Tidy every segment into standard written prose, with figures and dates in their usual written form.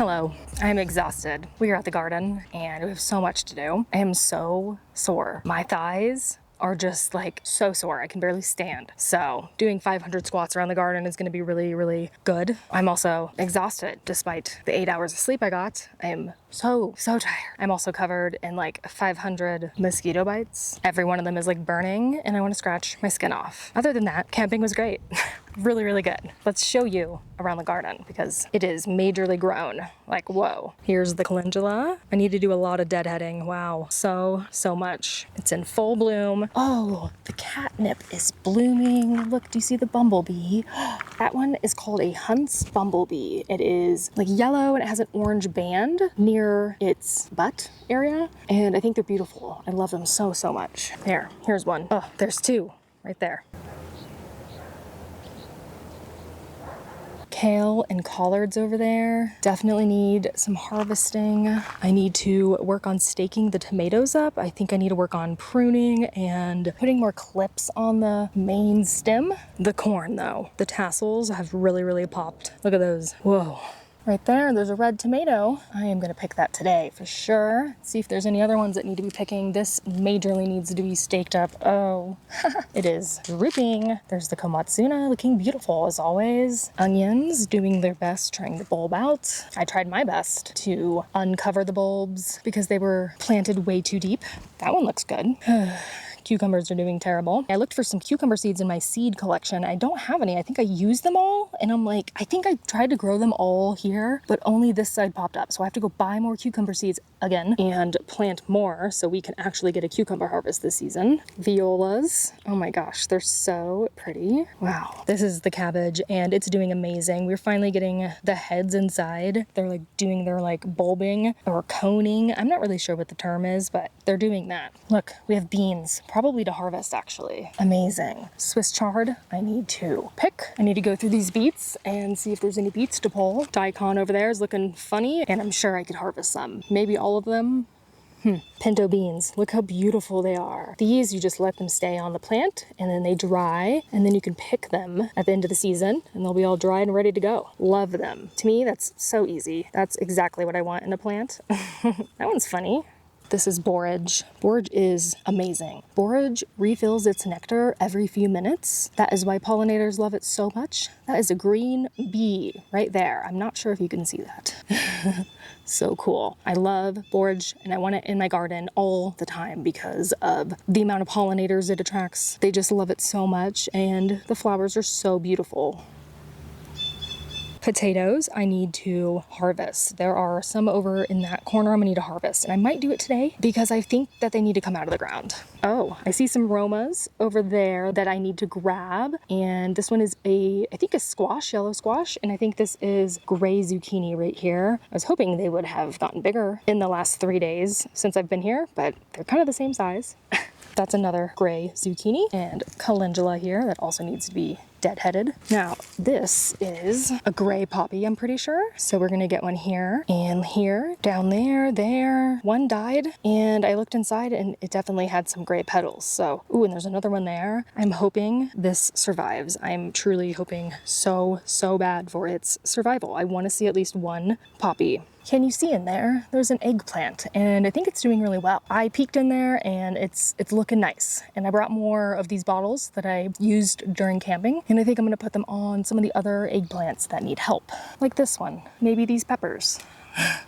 Hello, I'm exhausted. We are at the garden and we have so much to do. I am so sore. My thighs are just like so sore. I can barely stand. So doing 500 squats around the garden is gonna be really, really good. I'm also exhausted despite the 8 hours of sleep I got. I am so tired. I'm also covered in like 500 mosquito bites. Every one of them is like burning and I wanna scratch my skin off. Other than that, camping was great. Really, really good. Let's show you around the garden because it is majorly grown. Like, whoa. Here's the calendula. I need to do a lot of deadheading. Wow, so much. It's in full bloom. Oh, the catnip is blooming. Look, do you see the bumblebee? That one is called a Hunt's bumblebee. It is like yellow and it has an orange band near its butt area. And I think they're beautiful. I love them so much. Here's one. Oh, there's two right there. Kale and collards over there. Definitely need some harvesting. I need to work on staking the tomatoes up. I think I need to work on pruning and putting more clips on the main stem. The corn though, the tassels have really popped. Look at those. Whoa. Right there's a red tomato. I am gonna pick that today for sure. See if there's any other ones that need to be picking. This majorly needs to be staked up. Oh, it is drooping. There's the komatsuna looking beautiful as always. Onions doing their best, trying to bulb out. I tried my best to uncover the bulbs because they were planted way too deep. That one looks good. Cucumbers are doing terrible. I looked for some cucumber seeds in my seed collection. I don't have any. I think I used them all. And I'm like, I think I tried to grow them all here, but only this side popped up. So I have to go buy more cucumber seeds again and plant more so we can actually get a cucumber harvest this season. Violas. Oh my gosh, they're so pretty. Wow. This is the cabbage and it's doing amazing. We're finally getting the heads inside. They're like doing their like bulbing or coning. I'm not really sure what the term is, but they're doing that. Look, we have beans. Probably to harvest actually. Amazing. Swiss chard, I need to pick. I need to go through these beets and see if there's any beets to pull. Daikon over there is looking funny and I'm sure I could harvest some. Maybe all of them. Pinto beans, look how beautiful they are. These, you just let them stay on the plant and then they dry and then you can pick them at the end of the season and they'll be all dry and ready to go. Love them. To me, that's so easy. That's exactly what I want in a plant. That one's funny. This is borage. Borage is amazing. Borage refills its nectar every few minutes. That is why pollinators love it so much. That is a green bee right there. I'm not sure if you can see that. So cool. I love borage and I want it in my garden all the time because of the amount of pollinators it attracts. They just love it so much and the flowers are so beautiful. Potatoes I need to harvest. There are some over in that corner I'm gonna need to harvest and I might do it today because I think that they need to come out of the ground. Oh, I see some Romas over there that I need to grab and this one is I think a squash, yellow squash, and I think this is gray zucchini right here. I was hoping they would have gotten bigger in the last 3 days since I've been here, but they're kind of the same size. That's another gray zucchini and calendula here that also needs to be deadheaded. Now, this is a gray poppy, I'm pretty sure. So we're gonna get one here and here, down there. One died and I looked inside and it definitely had some gray petals. So, ooh, and there's another one there. I'm hoping this survives. I'm truly hoping so bad for its survival. I wanna see at least one poppy. Can you see in there? There's an eggplant and I think it's doing really well. I peeked in there and it's looking nice. And I brought more of these bottles that I used during camping and I think I'm gonna put them on some of the other eggplants that need help. Like this one, maybe these peppers.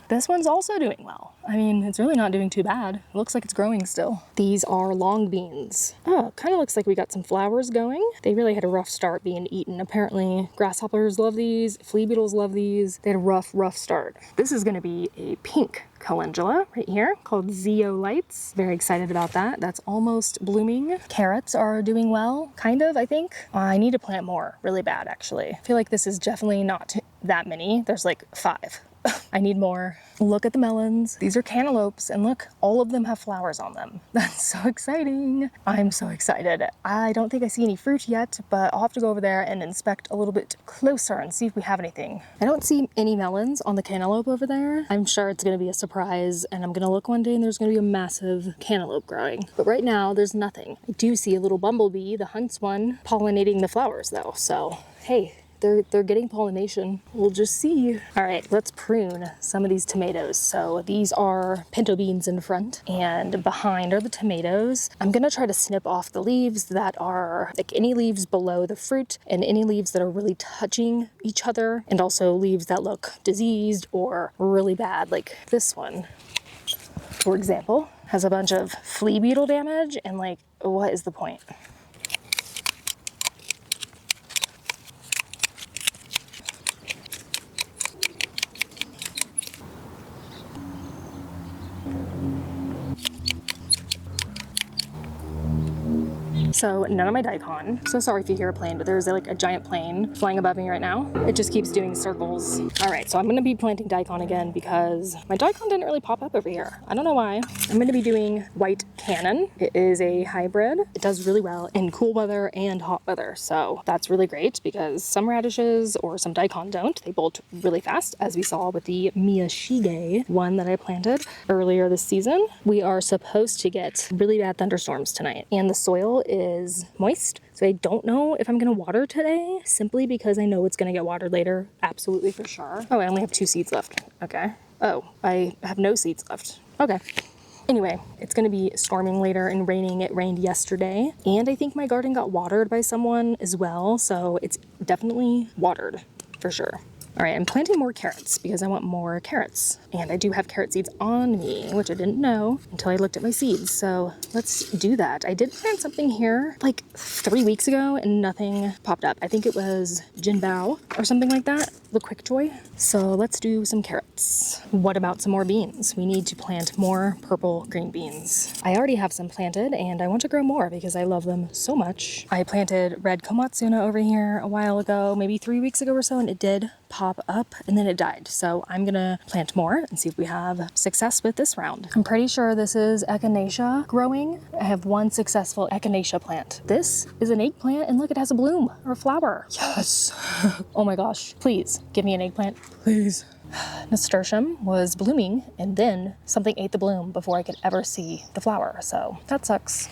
This one's also doing well. I mean, it's really not doing too bad. It looks like it's growing still. These are long beans. Oh, kind of looks like we got some flowers going. They really had a rough start being eaten. Apparently, grasshoppers love these, flea beetles love these. They had a rough start. This is gonna be a pink calendula right here called Zeolites. Very excited about that. That's almost blooming. Carrots are doing well, kind of, I think. I need to plant more, really bad actually. I feel like this is definitely not that many. There's like 5. I need more. Look at the melons. These are cantaloupes and look, all of them have flowers on them. That's so exciting. I'm so excited. I don't think I see any fruit yet, but I'll have to go over there and inspect a little bit closer and see if we have anything. I don't see any melons on the cantaloupe over there. I'm sure it's gonna be a surprise and I'm gonna look one day and there's gonna be a massive cantaloupe growing. But right now there's nothing. I do see a little bumblebee, the Hunt's one, pollinating the flowers though. So, hey, they're getting pollination. We'll just see. All right, let's prune some of these tomatoes. So these are pinto beans in front, and behind are the tomatoes. I'm gonna try to snip off the leaves that are like any leaves below the fruit and any leaves that are really touching each other, and also leaves that look diseased or really bad, like this one, for example, has a bunch of flea beetle damage, and like, what is the point? So none of my daikon. So sorry if you hear a plane, but there's like a giant plane flying above me right now. It just keeps doing circles. All right, so I'm gonna be planting daikon again because my daikon didn't really pop up over here. I don't know why. I'm gonna be doing white cannon. It is a hybrid. It does really well in cool weather and hot weather. So that's really great because some radishes or some daikon don't. They bolt really fast, as we saw with the miyashige one that I planted earlier this season. We are supposed to get really bad thunderstorms tonight, and the soil is moist. So I don't know if I'm gonna water today, simply because I know it's gonna get watered later, absolutely for sure. Oh, I only have 2 seeds left. Okay. Oh, I have no seeds left. Okay. Anyway, it's gonna be storming later and raining. It rained yesterday, and I think my garden got watered by someone as well, so it's definitely watered for sure. All right, I'm planting more carrots because I want more carrots. And I do have carrot seeds on me, which I didn't know until I looked at my seeds. So let's do that. I did plant something here like 3 weeks ago and nothing popped up. I think it was jinbao or something like that, the quick joy. So let's do some carrots. What about some more beans? We need to plant more purple green beans. I already have some planted and I want to grow more because I love them so much. I planted red komatsuna over here a while ago, maybe 3 weeks ago or so, and it did pop up and then it died. So I'm gonna plant more and see if we have success with this round. I'm pretty sure this is echinacea growing. I have one successful echinacea plant. This is an eggplant and look, it has a bloom or a flower. Yes. Oh my gosh, please give me an eggplant, please. Nasturtium was blooming and then something ate the bloom before I could ever see the flower. So that sucks.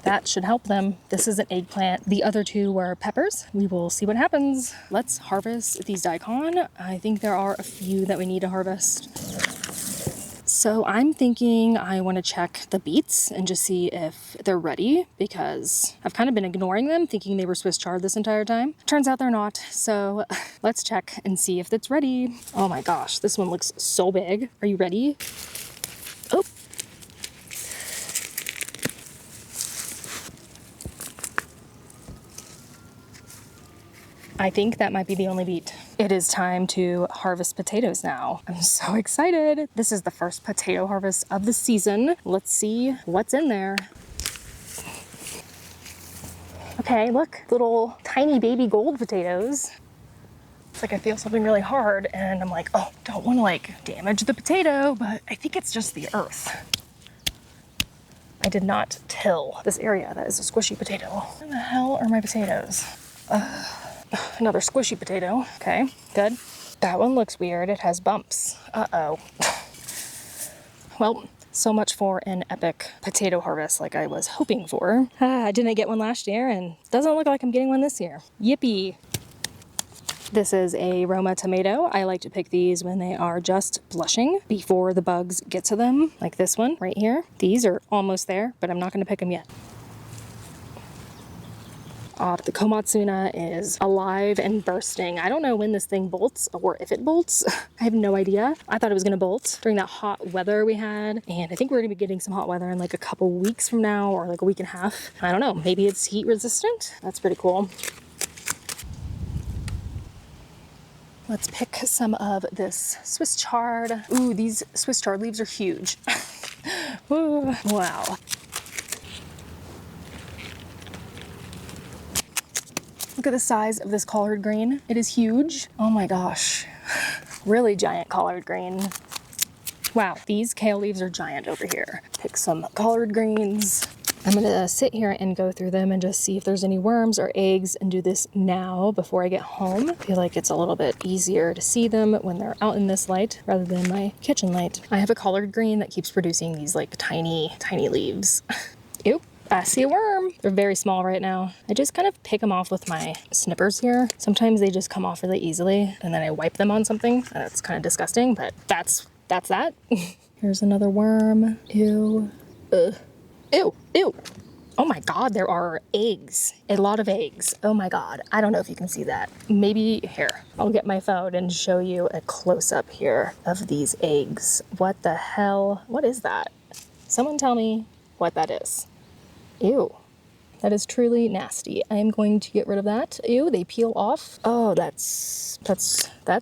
That should help them. This is an eggplant. The other two were peppers. We will see what happens. Let's harvest these daikon. I think there are a few that we need to harvest. So I'm thinking I want to check the beets and just see if they're ready because I've kind of been ignoring them, thinking they were Swiss chard this entire time. Turns out they're not. So let's check and see if it's ready. Oh my gosh, this one looks so big. Are you ready? Oh. I think that might be the only beet. It is time to harvest potatoes now. I'm so excited. This is the first potato harvest of the season. Let's see what's in there. Okay, look, little tiny baby gold potatoes. It's like I feel something really hard and I'm like, oh, don't want to like damage the potato, but I think it's just the earth. I did not till this area. That is a squishy potato. Where the hell are my potatoes? Another squishy potato. Okay, good. That one looks weird. It has bumps. Uh-oh. Well, so much for an epic potato harvest like I was hoping for. I didn't get one last year and doesn't look like I'm getting one this year. Yippee. This is a Roma tomato. I like to pick these when they are just blushing before the bugs get to them, like this one right here. These are almost there, but I'm not going to pick them yet. The komatsuna is alive and bursting. I don't know when this thing bolts or if it bolts. I have no idea. I thought it was gonna bolt during that hot weather we had. And I think we're gonna be getting some hot weather in like a couple weeks from now or like a week and a half. I don't know, maybe it's heat resistant. That's pretty cool. Let's pick some of this Swiss chard. Ooh, these Swiss chard leaves are huge. Ooh, wow. Look at the size of this collard green. It is huge. Oh my gosh. Really giant collard green. Wow, these kale leaves are giant over here. Pick some collard greens. I'm gonna sit here and go through them and just see if there's any worms or eggs and do this now before I get home. I feel like it's a little bit easier to see them when they're out in this light rather than my kitchen light. I have a collard green that keeps producing these like tiny leaves. Ew. I see a worm. They're very small right now. I just kind of pick them off with my snippers here. Sometimes they just come off really easily and then I wipe them on something. That's kind of disgusting, but that's that. Here's another worm. Ew. Ugh. Ew. Ew. Oh my God, there are eggs. A lot of eggs. Oh my God. I don't know if you can see that. Maybe here. I'll get my phone and show you a close-up here of these eggs. What the hell? What is that? Someone tell me what that is. Ew, that is truly nasty. I am going to get rid of that. Ew, they peel off. Oh, that's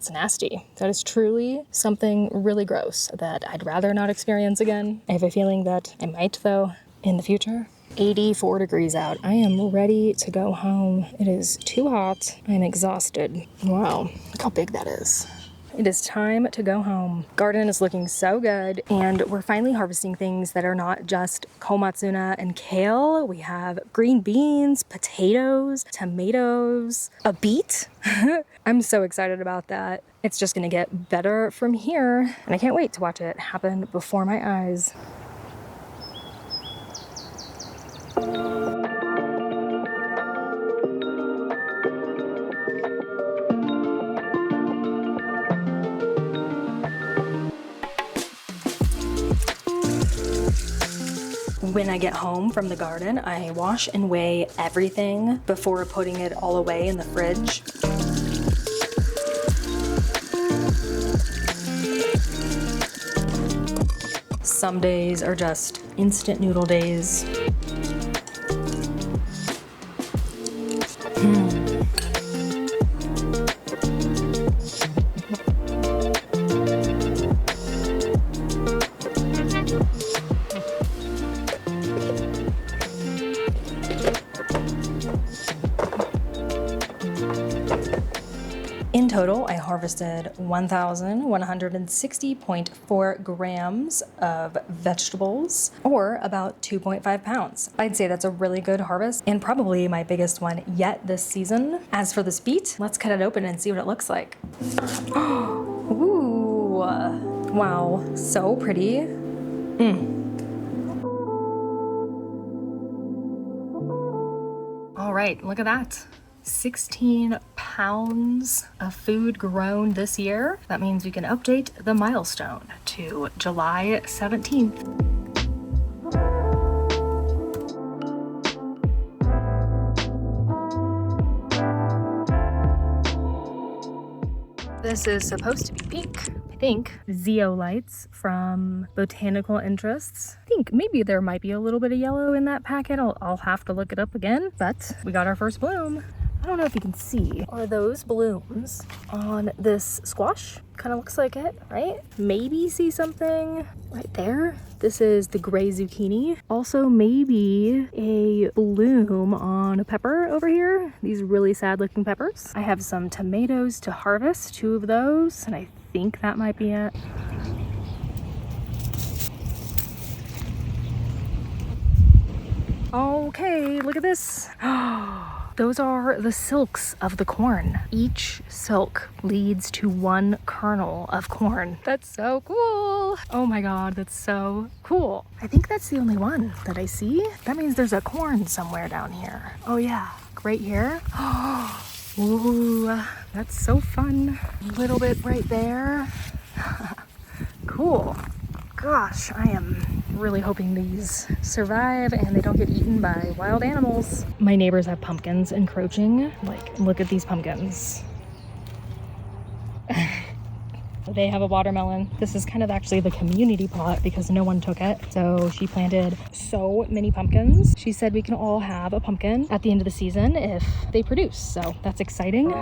nasty. That is truly something really gross that I'd rather not experience again. I have a feeling that I might though in the future. 84 degrees out. I am ready to go home. It is too hot. I'm exhausted. Wow, look how big that is. It is time to go home. Garden is looking so good, and we're finally harvesting things that are not just komatsuna and kale. We have green beans, potatoes, tomatoes, a beet. I'm so excited about that. It's just gonna get better from here, and I can't wait to watch it happen before my eyes. When I get home from the garden, I wash and weigh everything before putting it all away in the fridge. Some days are just instant noodle days. In total, I harvested 1,160.4 grams of vegetables, or about 2.5 pounds. I'd say that's a really good harvest and probably my biggest one yet this season. As for this beet, let's cut it open and see what it looks like. Ooh, wow, so pretty. All right, look at that. 16 pounds of food grown this year. That means we can update the milestone to July 17th. This is supposed to be pink. I think zeolites from Botanical Interests. I think maybe there might be a little bit of yellow in that packet. I'll have to look it up again, but we got our first bloom. I don't know if you can see. Are those blooms on this squash? Kind of looks like it, right? Maybe see something right there. This is the gray zucchini. Also maybe a bloom on a pepper over here. These really sad looking peppers. I have some tomatoes to harvest, 2 of those, and I think that might be it. Okay, look at this. Those are the silks of the corn. Each silk leads to 1 kernel of corn. That's so cool. Oh my God, that's so cool. I think that's the only one that I see. That means there's a corn somewhere down here. Oh yeah, right here. Ooh, that's so fun. A little bit right there. Cool. Gosh, I am really hoping these survive and they don't get eaten by wild animals. My neighbors have pumpkins encroaching. Like, look at these pumpkins. They have a watermelon. This is kind of actually the community pot because no one took it. So she planted so many pumpkins. She said we can all have a pumpkin at the end of the season if they produce. So that's exciting.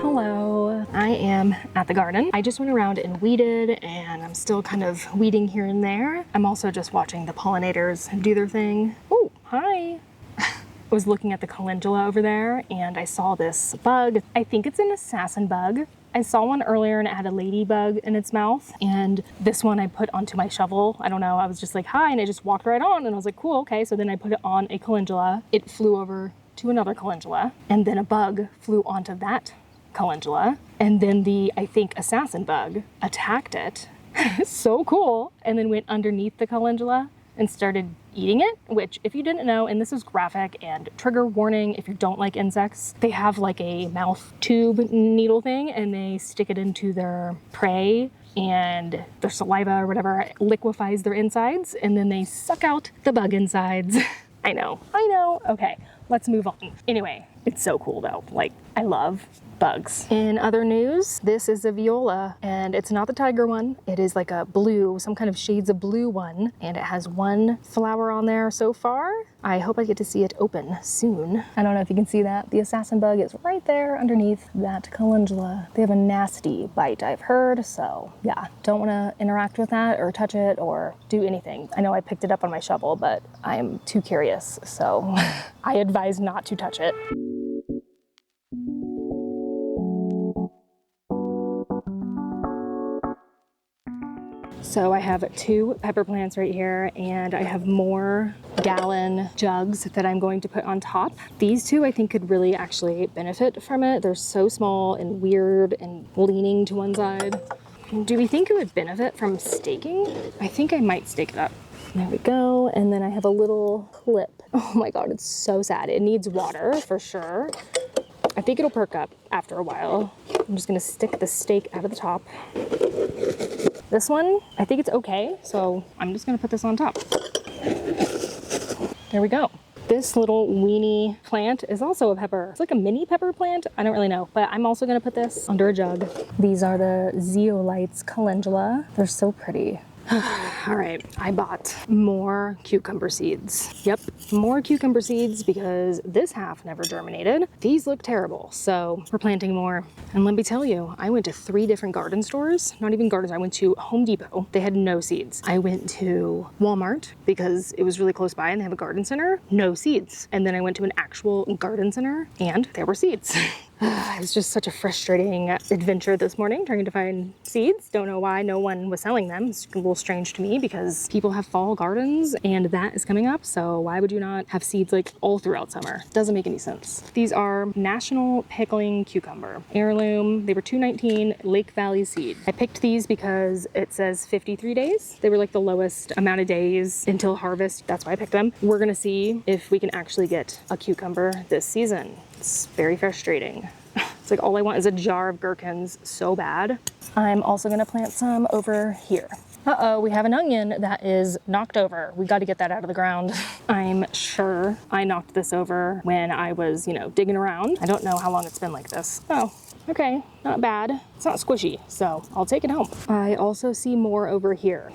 Hello, I am at the garden. I just went around and weeded and I'm still kind of weeding here and there. I'm also just watching the pollinators do their thing. Oh, hi. I was looking at the calendula over there and I saw this bug. I think it's an assassin bug. I saw one earlier and it had a ladybug in its mouth, and this one I put onto my shovel. I don't know, I was just like, hi, and it just walked right on, and I was like, cool, okay. So then I put it on a calendula. It flew over to another calendula, and then a bug flew onto that calendula, and then the, I think, assassin bug attacked it. So cool. And then went underneath the calendula and started eating it, which, if you didn't know, and this is graphic and trigger warning if you don't like insects, they have like a mouth tube needle thing, and they stick it into their prey, and their saliva or whatever liquefies their insides, and then they suck out the bug insides. I know. Okay, let's move on. Anyway, it's so cool though. Like, I love bugs. In other news, this is a viola, and it's not the tiger one. It is like a blue, some kind of shades of blue one, and it has one flower on there so far. I hope I get to see it open soon. I don't know if you can see that. The assassin bug is right there underneath that calendula. They have a nasty bite, I've heard, so yeah, don't want to interact with that or touch it or do anything. I know I picked it up on my shovel, but I'm too curious, so I advise not to touch it. So I have 2 pepper plants right here, and I have more gallon jugs that I'm going to put on top. These 2 I think could really actually benefit from it. They're so small and weird and leaning to one side. Do we think it would benefit from staking? I think I might stake it up. There we go. And then I have a little clip. Oh my God, it's so sad. It needs water for sure. I think it'll perk up after a while. I'm just gonna stick the stake out of the top. This one, I think it's okay, so I'm just gonna put this on top. There we go. This little weenie plant is also a pepper. It's like a mini pepper plant. I don't really know, but I'm also gonna put this under a jug. These are the zeolites calendula. They're so pretty. All right, I bought more cucumber seeds. Yep, more cucumber seeds because this half never germinated. These look terrible, so we're planting more. And let me tell you, I went to 3 different garden stores, not even gardens. I went to Home Depot. They had no seeds. I went to Walmart because it was really close by and they have a garden center, no seeds. And then I went to an actual garden center and there were seeds. It was just such a frustrating adventure this morning trying to find seeds. Don't know why no one was selling them. It's a little strange to me because people have fall gardens and that is coming up. So why would you not have seeds like all throughout summer? Doesn't make any sense. These are National Pickling Cucumber. Heirloom. They were $2.19, Lake Valley seed. I picked these because it says 53 days. They were like the lowest amount of days until harvest. That's why I picked them. We're gonna see if we can actually get a cucumber this season. It's very frustrating. It's like all I want is a jar of gherkins so bad. I'm also gonna plant some over here. Uh-oh, we have an onion that is knocked over. We got to get that out of the ground. I'm sure I knocked this over when I was, digging around. I don't know how long it's been like this. Oh, okay, not bad. It's not squishy, so I'll take it home. I also see more over here.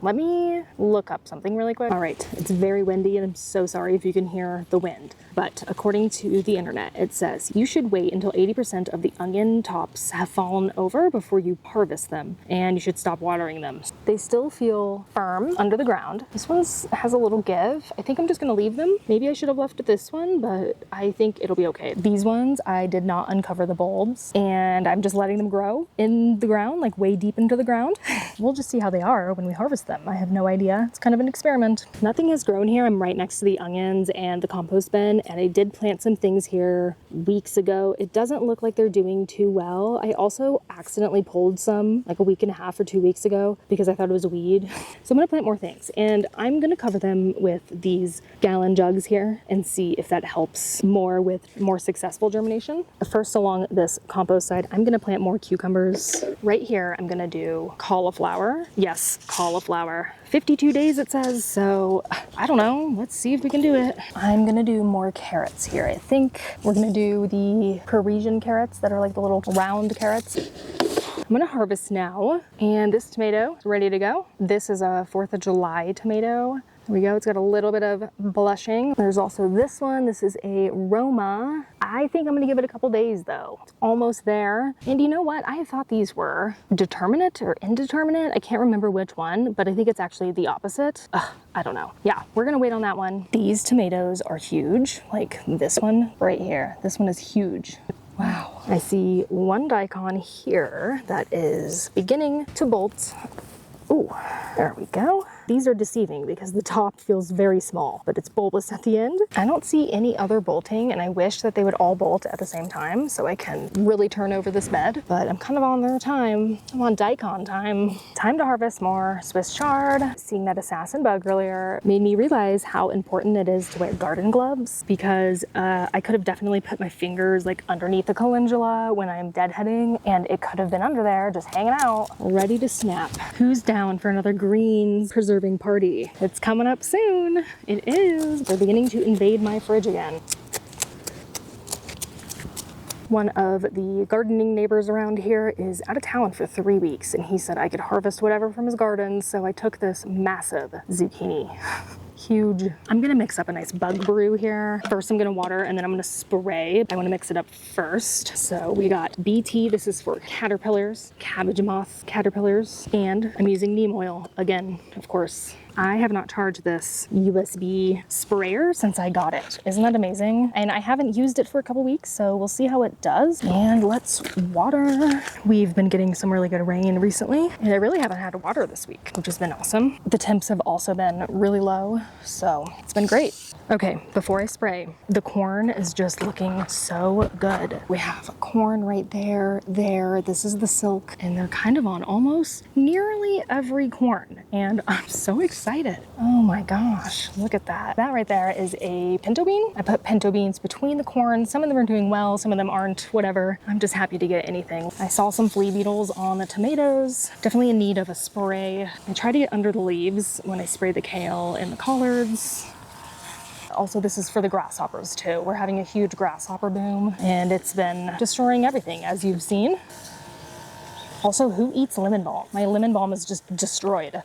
Let me look up something really quick. All right, it's very windy and I'm so sorry if you can hear the wind. But according to the internet, it says you should wait until 80% of the onion tops have fallen over before you harvest them, and you should stop watering them. They still feel firm under the ground. This one has a little give. I think I'm just gonna leave them. Maybe I should have left this one, but I think it'll be okay. These ones, I did not uncover the bulbs, and I'm just letting them grow in the ground, like way deep into the ground. We'll just see how they are when we harvest them. I have no idea. It's kind of an experiment. Nothing has grown here. I'm right next to the onions and the compost bin, and I did plant some things here weeks ago. It doesn't look like they're doing too well. I also accidentally pulled some like a week and a half or 2 weeks ago because I thought it was a weed. So I'm gonna plant more things, and I'm gonna cover them with these gallon jugs here and see if that helps more with more successful germination. First, along this compost side, I'm gonna plant more cucumbers. Right here, I'm gonna do cauliflower. Yes, cauliflower. 52 days it says, so I don't know. Let's see if we can do it. I'm gonna do more carrots here. I think we're gonna do the Parisian carrots that are like the little round carrots. I'm gonna harvest now, and this tomato is ready to go. This is a 4th of July tomato. There we go, it's got a little bit of blushing. There's also this one. This is a Roma. I think I'm gonna give it a couple days though. It's almost there. And you know what? I thought these were determinate or indeterminate. I can't remember which one, but I think it's actually the opposite. I don't know. Yeah, we're gonna wait on that one. These tomatoes are huge. Like this one right here. This one is huge. Wow. I see one daikon here that is beginning to bolt. Ooh, there we go. These are deceiving because the top feels very small, but it's bulbous at the end. I don't see any other bolting, and I wish that they would all bolt at the same time so I can really turn over this bed, but I'm kind of on their time. I'm on daikon time. Time to harvest more Swiss chard. Seeing that assassin bug earlier made me realize how important it is to wear garden gloves, because I could have definitely put my fingers like underneath the calendula when I'm deadheading, and it could have been under there just hanging out, ready to snap. Who's down for another greens preserving party? It's coming up soon. It is. They're beginning to invade my fridge again. One of the gardening neighbors around here is out of town for 3 weeks, and he said I could harvest whatever from his garden, so I took this massive zucchini. Huge. I'm gonna mix up a nice bug brew here. First I'm gonna water, and then I'm gonna spray. I wanna mix it up first. So we got BT, this is for caterpillars, cabbage moth caterpillars, and I'm using neem oil again, of course. I have not charged this USB sprayer since I got it. Isn't that amazing? And I haven't used it for a couple weeks, so we'll see how it does. And let's water. We've been getting some really good rain recently, and I really haven't had to water this week, which has been awesome. The temps have also been really low, so it's been great. Okay, before I spray, the corn is just looking so good. We have corn right there, this is the silk, and they're kind of on almost nearly every corn, and I'm so excited. Oh my gosh, look at that. That right there is a pinto bean. I put pinto beans between the corn. Some of them are doing well, some of them aren't, whatever. I'm just happy to get anything. I saw some flea beetles on the tomatoes. Definitely in need of a spray. I try to get under the leaves when I spray the kale and the collards. Also, this is for the grasshoppers too. We're having a huge grasshopper boom, and it's been destroying everything, as you've seen. Also, who eats lemon balm? My lemon balm is just destroyed.